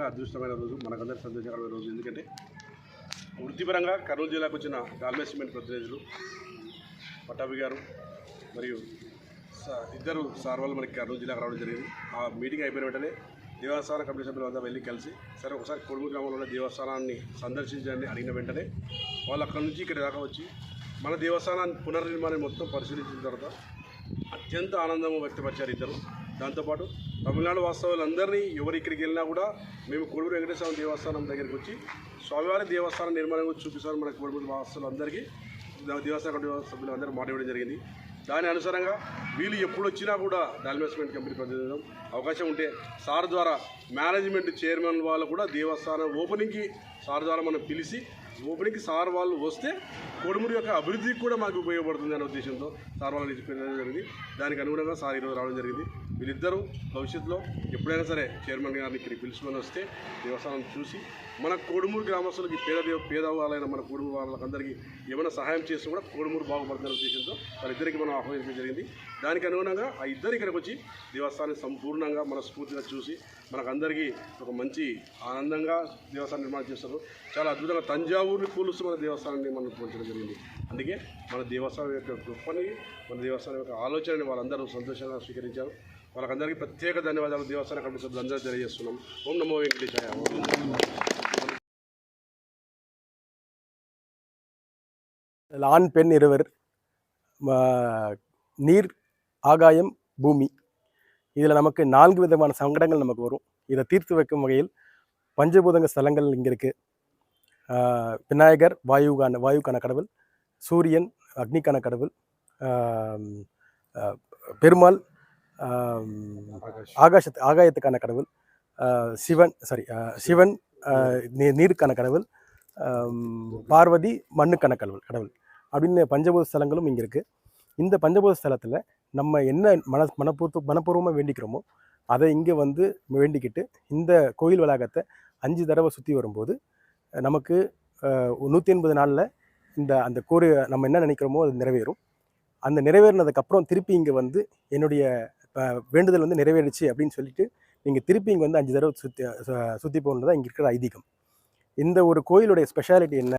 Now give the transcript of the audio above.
అదృష్టమైన రోజు, మనకందరికీ సంతోషకరమైన రోజు. ఎందుకంటే వృత్తిపరంగా కర్నూలు జిల్లాకు వచ్చిన డాల్మియా సిమెంట్ ప్రతినిధులు పట్టాభి గారు మరియు ఇద్దరు సార్ వాళ్ళు మనకి కర్నూలు జిల్లాకు రావడం జరిగింది. ఆ మీటింగ్ అయిపోయిన వెంటనే దేవస్థాన కమిటీ సభ్యులు అంతా వెళ్ళి కలిసి సరే ఒకసారి కొడుమూరు గ్రామంలో ఉన్న దేవస్థానాన్ని సందర్శించండి అడిగిన వెంటనే వాళ్ళు అక్కడి నుంచి ఇక్కడ దాకా వచ్చి మన దేవస్థానాన్ని పునర్నిర్మాణం మొత్తం పరిశీలించిన తర్వాత అత్యంత ఆనందం వ్యక్తపరిచారు ఇద్దరు. దాంతోపాటు తమిళనాడు వాస్తవులందరినీ ఎవరు ఇక్కడికి వెళ్ళినా కూడా మేము కొడుమూరు వెంకటేశ్వర దేవస్థానం దగ్గరికి వచ్చి స్వామివారి దేవస్థానం నిర్మాణం గురించి చూపిస్తామని మన కొడుమూరు వాస్తవులందరికీ దేవస్థాన కమిటీ సభ్యులు అందరూ మాట ఇవ్వడం జరిగింది. దాని అనుసారంగా వీళ్ళు ఎప్పుడు వచ్చినా కూడా డాల్మియా సిమెంట్ కంపెనీ ప్రతినిధులు అవకాశం ఉంటే సార్ ద్వారా మేనేజ్మెంట్ చైర్మన్ వాళ్ళు కూడా దేవస్థానం ఓపెనింగ్కి సార్ ద్వారా మనం పిలిచి ఓపెనింగ్కి సార్ వాళ్ళు వస్తే కొడుమూరు యొక్క అభివృద్ధికి కూడా మాకు ఉపయోగపడుతుంది అనే ఉద్దేశంతో సార్ వాళ్ళు చెప్పడం జరిగింది. దానికి అనుగుణంగా సార్ ఈరోజు రావడం జరిగింది. వీళ్ళిద్దరూ భవిష్యత్తులో ఎప్పుడైనా సరే చైర్మన్ గారిని ఇక్కడికి పిలుచుకొని వస్తే దేవస్థానం చూసి మన కొడుమూరు గ్రామస్తులకి పేదవాళ్ళైన మన కొడుమూరు వాళ్ళకందరికీ ఏమైనా సహాయం చేస్తూ కూడా కొడుమూరు బాగుపడుతున్న ఉద్దేశంతో వాళ్ళిద్దరికి మనం ఆహ్వానించడం జరిగింది. దానికి అనుగుణంగా ఆ ఇద్దరు ఇక్కడికి వచ్చి దేవస్థానాన్ని సంపూర్ణంగా మనస్ఫూర్తిగా చూసి మనకందరికీ ఒక మంచి ఆనందంగా దేవస్థానం నిర్మాణం చేస్తారు. చాలా అద్భుతంగా తంజావూరుని పోలుస్తూ మన దేవస్థానాన్ని మనం పోల్చడం జరిగింది. అందుకే మన దేవస్థానం యొక్క గొప్పని మన దేవస్థానం యొక్క ఆలోచనని వాళ్ళందరూ సంతోషంగా స్వీకరించారు. వాళ్ళకందరికీ ప్రత్యేక ధన్యవాదాలు దేవస్థాన కమిటీ సభ్యులందరూ తెలియజేస్తున్నాం. ఓం నమో వెంకటేశాయ. ஆண் பெண் இருவர், நீர், ஆகாயம், பூமி, இதில் நமக்கு 4 விதமான சங்கடங்கள் நமக்கு வரும். இதை தீர்த்து வைக்கும் வகையில் பஞ்சபூதங்க ஸ்தலங்கள் இங்கே இருக்குது. விநாயகர் வாயுக்கான கடவுள், சூரியன் அக்னிக்கான கடவுள், பெருமாள் ஆகாயத்துக்கான கடவுள், சிவன் நீருக்கான கடவுள், பார்வதி மண்ணுக்கான கடவுள் அப்படின்னு பஞ்சபூத ஸ்தலங்களும் இங்கே இருக்குது. இந்த பஞ்சபூத ஸ்தலத்தில் நம்ம என்ன மனப்பூர்வமாக வேண்டிக்கிறோமோ அதை இங்கே வந்து வேண்டிக்கிட்டு இந்த கோயில் வளாகத்தை 5 தடவை சுற்றி வரும்போது நமக்கு 180 நாளில் அந்த நம்ம என்ன நினைக்கிறோமோ அது நிறைவேறும். அந்த நிறைவேறினதுக்கப்புறம் திருப்பி இங்கே வந்து என்னுடைய வேண்டுதல் வந்து நிறைவேறிச்சு அப்படின்னு சொல்லிட்டு நீங்கள் திருப்பி இங்கே வந்து 5 தடவை சுற்றி போகணுன்னு தான் இங்கே இருக்கிற ஐதீகம். இந்த ஒரு கோயிலுடைய ஸ்பெஷாலிட்டி என்ன